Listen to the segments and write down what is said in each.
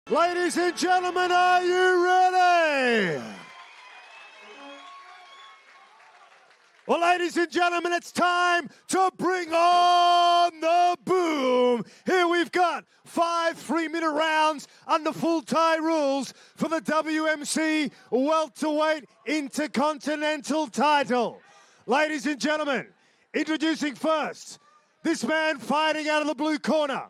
Ladies and gentlemen, are you ready? Well, ladies and gentlemen, it's time to bring on the boom. Here we've got 5 3-minute rounds under full Thai rules for the WMC welterweight intercontinental title. Ladies and gentlemen, introducing first, this man fighting out of the blue corner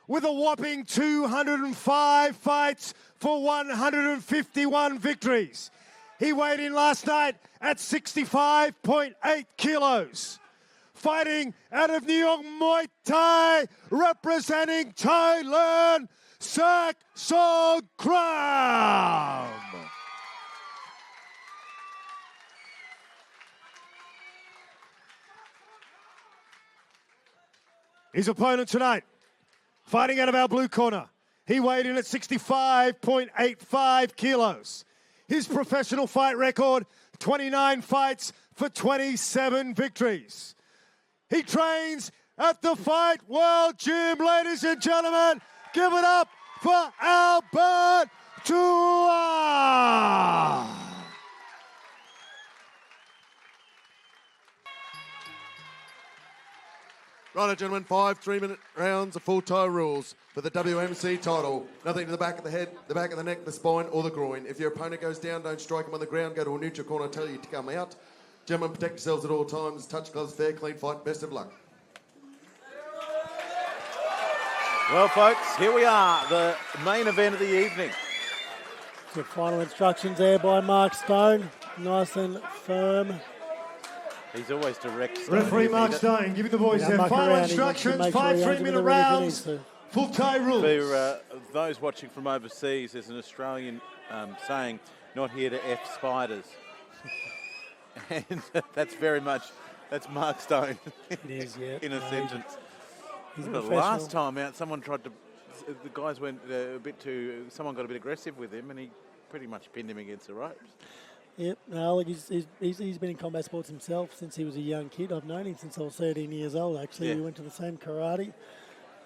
with a whopping 205 fights for 151 victories. He weighed in last night at 65.8 kilos. Fighting out of New York Muay Thai, representing Thailand, Saksongkram. His opponent tonight, fighting out of our blue corner. He weighed in at 65.85 kilos. His professional fight record, 29 fights for 27 victories. He trains at the Fight World Gym. Ladies and gentlemen, give it up for Albert Tua. Righto, gentlemen, 5 3-minute rounds of full Thai rules for the WMC title. Nothing to the back of the head, the back of the neck, the spine, or the groin. If your opponent goes down, don't strike him on the ground. Go to a neutral corner, tell you to come out. Gentlemen, protect yourselves at all times. Touch gloves, fair, clean fight. Best of luck. Well, folks, here we are, the main event of the evening. The final instructions there by Mark Stone. Nice and firm. He's always direct. Referee Mark Stone, giving the boys their final instructions, 5 3-minute rounds, full Thai rules. For those watching from overseas, there's an Australian saying, not here to F spiders. And that's very much, that's Mark Stone It is, yeah. in a sentence. He's The last time out, someone tried to, the guys went a bit too, someone got a bit aggressive with him and he pretty much pinned him against the ropes. Yep, no, look, he's been in combat sports himself since he was a young kid. I've known him since I was 13 years old, actually. Yeah. We went to the same karate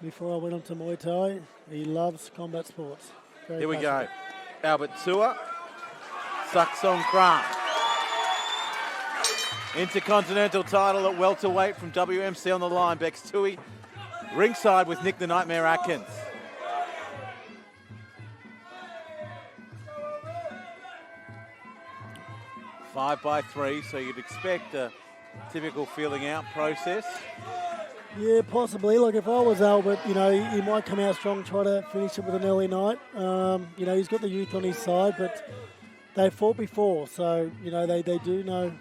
before I went on to Muay Thai. He loves combat sports. Very Here we go. passionate. Albert Tua, Saksongkram. Intercontinental title at welterweight from WMC on the line. Bex Tui, ringside with Nick the Nightmare Atkins. Five by 3, so you'd expect a typical feeling out process. Yeah, possibly. Look, if I was Albert, you know, he might come out strong, try to finish it with an early night. You know, he's got the youth on his side, but they fought before, so, you know, they do know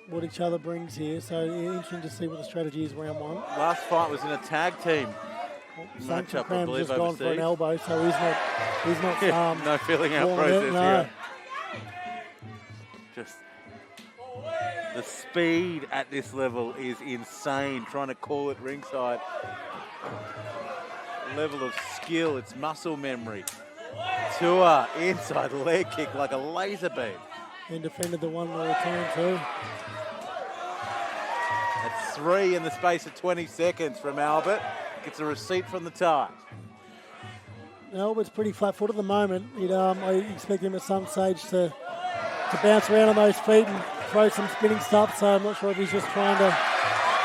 what each other brings here. So interesting to see what the strategy is round one. Last fight was in a tag team matchup, I believe, just gone for an elbow, so he's not no feeling out process no. here. Just the speed at this level is insane. Trying to call it ringside. Level of skill, it's muscle memory. Tua inside leg kick like a laser beam. And defended the one more time too. That's 3 in the space of 20 seconds from Albert. Gets a receipt from the tie. Albert's pretty flat-footed at the moment. I expect him at some stage to bounce around on those feet and throw some spinning stuff, so I'm not sure if he's just trying to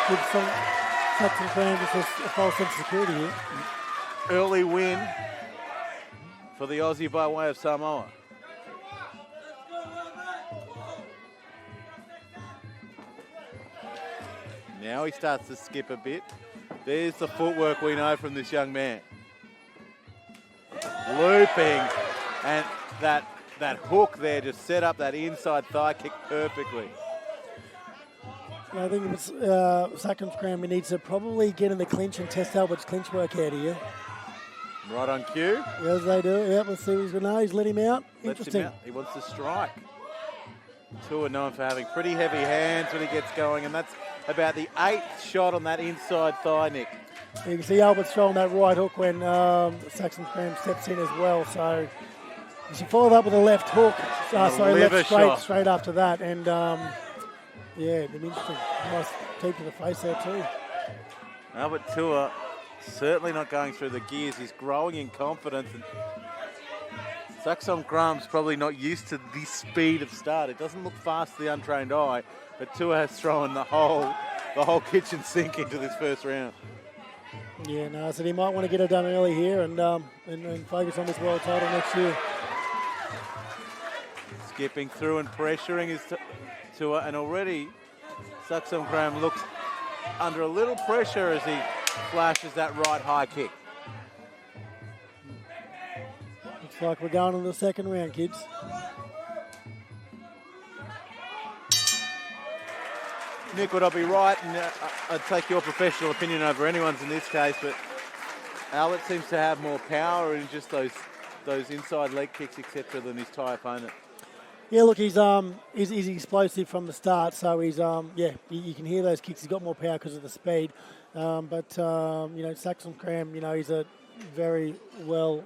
give Saksongkram just a false sense of security here. Early win for the Aussie by way of Samoa. Now he starts to skip a bit. There's the footwork we know from this young man. Looping, and that hook there just set up that inside thigh kick perfectly. I think it's Saksongkram needs to probably get in the clinch and test Albert's clinch work out here. Right on cue. Yes, they do. Yeah, let's see what he's going to know. He's let him out. Lets Interesting. him out. He wants to strike. Tua known for having pretty heavy hands when he gets going, and that's about the 8th shot on that inside thigh, Nick. You can see Albert throwing that right hook when Saksongkram steps in as well. So she followed up with a left hook. Left straight after that. And yeah, it'd be interesting. Nice deep to the face there too. Albert Tua certainly not going through the gears. He's growing in confidence. And Saksongkram's probably not used to this speed of start. It doesn't look fast to the untrained eye, but Tua has thrown the whole kitchen sink into this first round. Yeah, no, so he might want to get it done early here and focus on this world title next year. Skipping through and pressuring his Tua, and already Saksongkram looks under a little pressure as he flashes that right high kick. Looks like we're going into the second round, kids. Nick, would I be right? And I'd take your professional opinion over anyone's in this case, but Albert seems to have more power in just those inside leg kicks, etc., than his Thai opponent. Yeah, look, he's explosive from the start, so he's you can hear those kicks. He's got more power because of the speed, but Saksongkram, he's a very well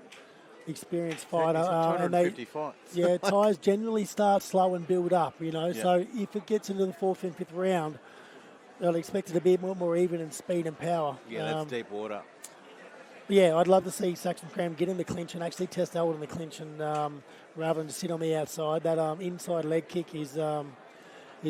experienced fighter. It's a 250 fights. Yeah, Thais generally start slow and build up, Yeah. So if it gets into the fourth and fifth round, I'd expect it to be a bit more even in speed and power. Yeah, that's deep water. Yeah, I'd love to see Saksongkram get in the clinch and actually test Albert in the clinch, and rather than just sit on the outside. That inside leg kick is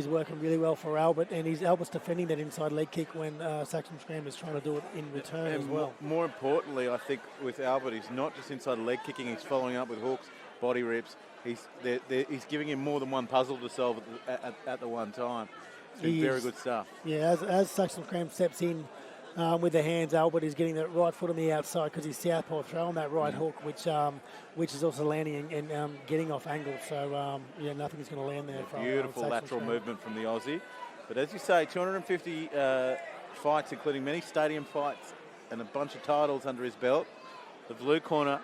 working really well for Albert, and Albert's defending that inside leg kick when Saksongkram is trying to do it in return as well. More importantly, I think with Albert, he's not just inside leg kicking, he's following up with hooks, body rips. He's giving him more than one puzzle to solve at the one time. It's been very good stuff. Yeah, as Saksongkram steps in with the hands, Albert is getting that right foot on the outside because he's southpaw throwing that right hook, which is also landing and getting off angle. So, nothing's going to land there. Beautiful lateral movement from the Aussie. But as you say, 250 fights, including many stadium fights and a bunch of titles under his belt. The blue corner,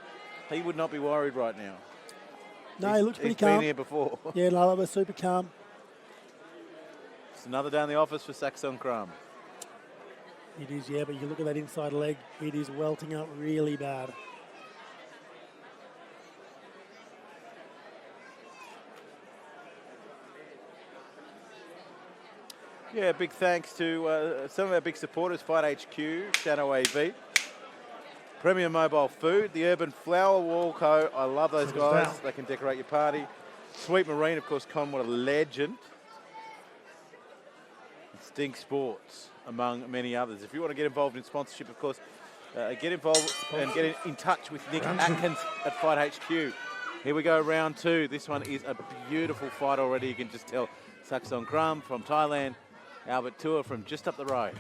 he would not be worried right now. No, he looks pretty calm. He's been here before. Yeah, no, we're super calm. It's another day in the office for Saksongkram. It is, yeah, but you look at that inside leg, it is welting up really bad. Yeah, big thanks to some of our big supporters, Fight HQ, Shadow AV, Premier Mobile Food, the Urban Flower Wall Co. I love those guys. They can decorate your party. Sweet Marine, of course, Con, what a legend. Stink Sports, among many others. If you want to get involved in sponsorship, of course, get involved and get in touch with Nick Atkins at Fight HQ. Here we go, round two. This one is a beautiful fight already. You can just tell Saksongkram from Thailand, Albert Tua from just up the road.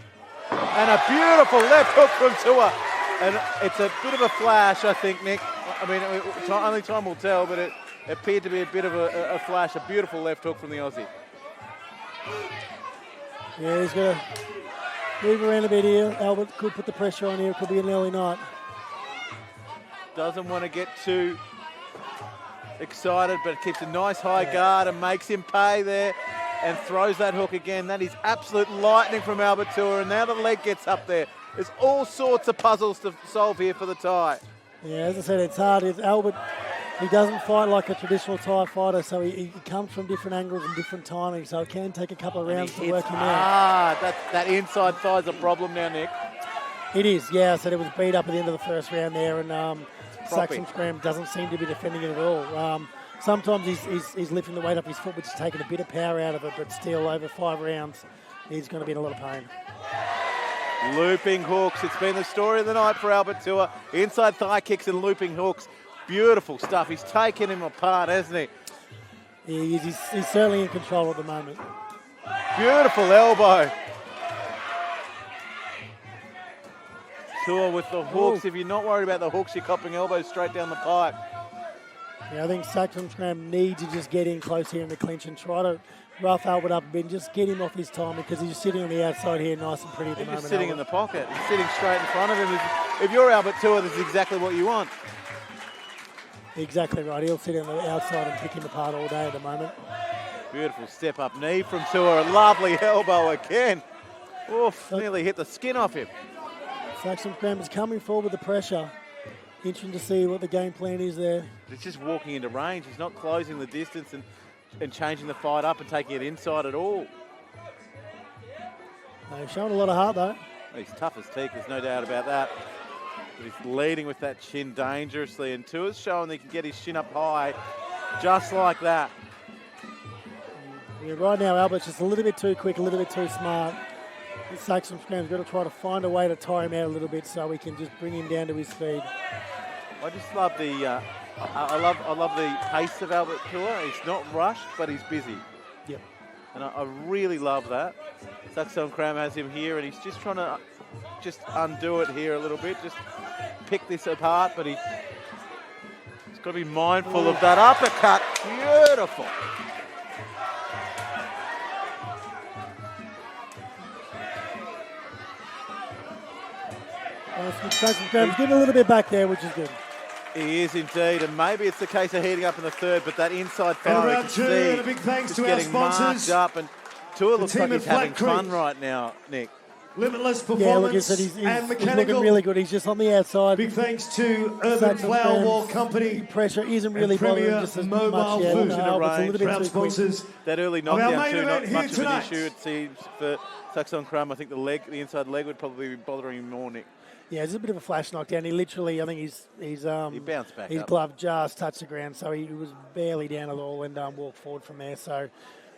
And a beautiful left hook from Tua. And it's a bit of a flash, I think, Nick. I mean, only time will tell, but it appeared to be a bit of a flash, a beautiful left hook from the Aussie. Yeah, he's going to move around a bit here. Albert could put the pressure on here. It could be an early night. Doesn't want to get too excited, but keeps a nice high guard and makes him pay there and throws that hook again. That is absolute lightning from Albert Tua, and now the leg gets up there. There's all sorts of puzzles to solve here for the Thai. Yeah, as I said, it's hard. Albert, he doesn't fight like a traditional Thai fighter, so he comes from different angles and different timings, so it can take a couple of rounds to work him out. That inside thigh is a problem now, Nick. It is, yeah. So it was beat up at the end of the first round there, and Saksongkram doesn't seem to be defending it at all. Sometimes he's lifting the weight up his foot, which is taking a bit of power out of it, but still over 5 rounds, he's going to be in a lot of pain. Looping hooks. It's been the story of the night for Albert Tua. Inside thigh kicks and looping hooks. Beautiful stuff. He's taken him apart, hasn't he? Yeah, he's certainly in control at the moment. Beautiful elbow. Tua with the hooks. If you're not worried about the hooks, you're copping elbows straight down the pipe. Yeah, I think Saksongkram needs to just get in close here in the clinch and try to rough Albert up a bit and just get him off his time, because he's sitting on the outside here nice and pretty at the moment. He's sitting in the pocket. He's sitting straight in front of him. If you're Albert Tua, this is exactly what you want. Exactly right. He'll sit on the outside and pick him apart all day at the moment. Beautiful step-up knee from Tua. A lovely elbow again. Oof, nearly hit the skin off him. Saksongkram is coming forward with the pressure. Interesting to see what the game plan is there. He's just walking into range. He's not closing the distance and changing the fight up and taking it inside at all. He's showing a lot of heart, though. He's tough as teak. There's no doubt about that. But he's leading with that shin dangerously, and Tua's showing that he can get his shin up high just like that. Yeah, right now, Albert's just a little bit too quick, a little bit too smart. Saksongkram's got to try to find a way to tire him out a little bit so we can just bring him down to his speed. I just love the I love the pace of Albert Tua. He's not rushed, but he's busy. Yep. And I really love that. Saksongkram has him here, and he's just trying to just undo it here a little bit, just pick this apart, but he's got to be mindful of that uppercut. Beautiful. Saksongkram's getting a little bit back there, which is good. He is indeed, and maybe it's the case of heating up in the third, but that inside And fire, round two, and a big thanks to our getting sponsors. marked up, and Tua looks team like at he's having Flat Creek. fun right now, Nick. Limitless Yeah, Performance like I said, he's and looking Mechanical. really good. He's just on the outside. Big thanks to Urban Flower Wall Company. Pressure isn't really and Premier bothering just as Mobile much yet. Food. No, it's a little bit Proud too quick. sponsors. That early Of our knockdown main too, event not here much tonight. of an issue, it seems, for Saksongkram. I think the inside leg would probably be bothering him more, Nick. Yeah, it's a bit of a flash knockdown. He literally, I think He bounced back his up. glove just touched the ground, so he was barely down at all and walked forward from there. So,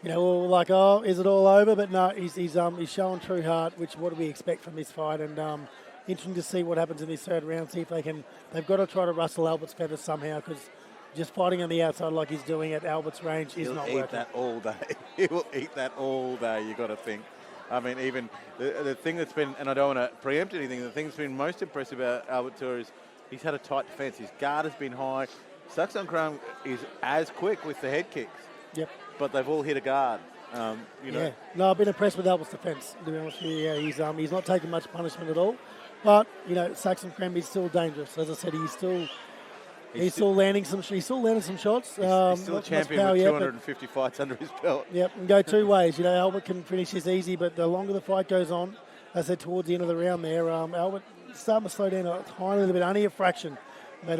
you know, we're like, oh, is it all over? But no, he's showing true heart, which what do we expect from this fight? And interesting to see what happens in this third round. See if they've got to try to rustle Albert's feathers somehow, because just fighting on the outside like he's doing at Albert's range is not He'll eat working. that all day. He will eat that all day, you got to think. I mean, even the thing that's been, and I don't want to preempt anything, the thing that's been most impressive about Albert Tua is he's had a tight defence. His guard has been high. Saksongkram is as quick with the head kicks. Yep. But they've all hit a guard. You know. Yeah. No, I've been impressed with Albert's defence, to be honest with you. Yeah, he's not taking much punishment at all. But, you know, Saksongkram is still dangerous. As I said, he's still landing some shots. He's still a champion with 250 fights under his belt. Yep, and go two ways. You know, Albert can finish this easy, but the longer the fight goes on, as I said, towards the end of the round there, Albert starting to slow down a tiny little bit, only a fraction. But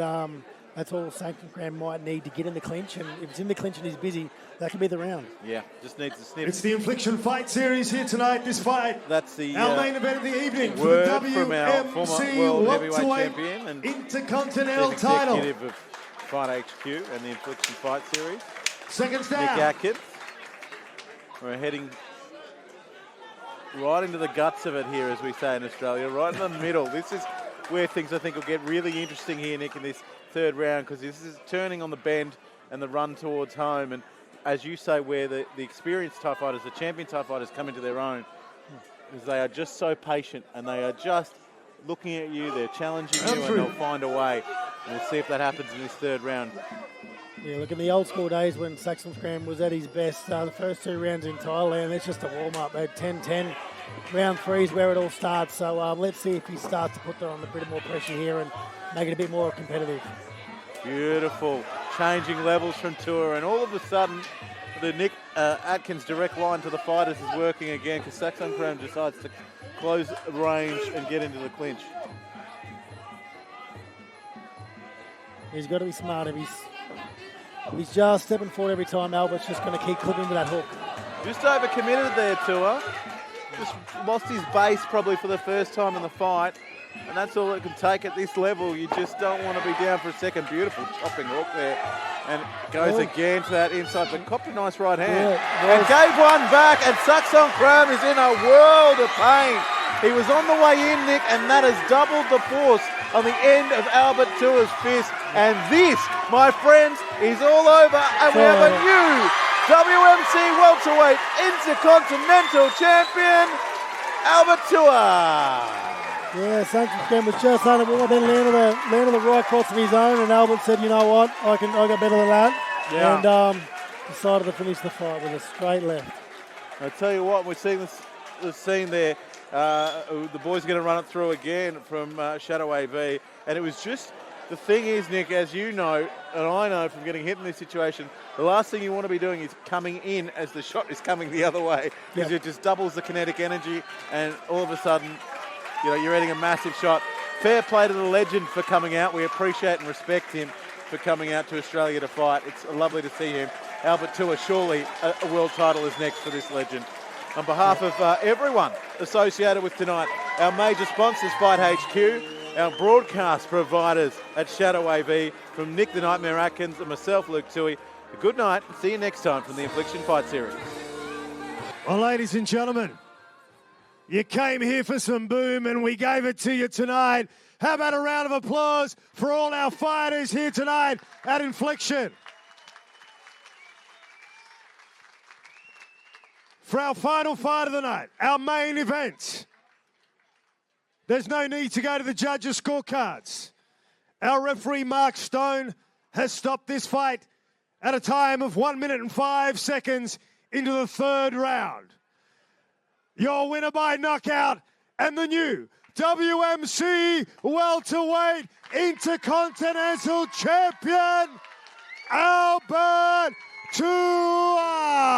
that's all Saksongkram might need to get in the clinch, and if it's in the clinch and he's busy, that could be the round. Yeah, just needs to snip. It's the Infliction Fight Series here tonight. This fight, That's the our main event of the evening for word the from our former world heavyweight WMC champion and Intercontinental chief title. executive of Fight HQ and the Infliction Fight Series, Seconds Nick down. Atkins. We're heading right into the guts of it here, as we say in Australia, right in the middle. This is where things, I think, will get really interesting here, Nick, in this third round, because this is turning on the bend and the run towards home. And as you say, where the experienced Thai fighters, the champion Thai fighters, come into their own, because they are just so patient and they are just looking at you, they're challenging you, and they'll find a way. And we'll see if that happens in this third round. Yeah, look, in the old school days when Saksongkram was at his best, the first two rounds in Thailand, it's just a warm-up. They had 10-10. Round three is where it all starts. So let's see if he starts to put on a bit more pressure here and make it a bit more competitive. Beautiful. Changing levels from Tua, and all of a sudden, the Nick Atkins direct line to the fighters is working again, because Saksongkram decides to close range and get into the clinch. He's got to be smart. If he's just stepping forward every time, Albert's just going to keep clipping to that hook. Just overcommitted there, Tua. Just lost his base probably for the first time in the fight, and that's all it can take at this level. You just don't want to be down for a second. Beautiful chopping hook there, and goes again to that inside, but copped a nice right hand, and gave one back, and Saksongkram is in a world of pain. He was on the way in, Nick, and that has doubled the force on the end of Albert Tua's fist, and this, my friends, is all over, and we have a new WMC welterweight intercontinental champion, Albert Tua. Yeah, Saksongkram was just on it, then landed the right cross of his own, and Albert said, you know what, I got better than that, and decided to finish the fight with a straight left. I tell you what, we're seeing the scene there. The boys are going to run it through again from Shadow AV, and it was just, the thing is, Nick, as you know, and I know from getting hit in this situation, the last thing you want to be doing is coming in as the shot is coming the other way, because it just doubles the kinetic energy, and all of a sudden, you know, you're hitting a massive shot. Fair play to the legend for coming out. We appreciate and respect him for coming out to Australia to fight. It's lovely to see him. Albert Tua, surely a world title is next for this legend. On behalf of everyone associated with tonight, our major sponsors, Fight HQ, our broadcast providers at Shadow AV, from Nick the Nightmare Atkins and myself, Luke Tui. Good night. See you next time from the Infliction Fight Series. Well, ladies and gentlemen, you came here for some boom and we gave it to you tonight. How about a round of applause for all our fighters here tonight at Infliction? For our final fight of the night, our main event. There's no need to go to the judges' scorecards. Our referee, Mark Stone, has stopped this fight at a time of 1 minute and 5 seconds into the third round. Your winner by knockout and the new WMC welterweight intercontinental champion, Albert Tua.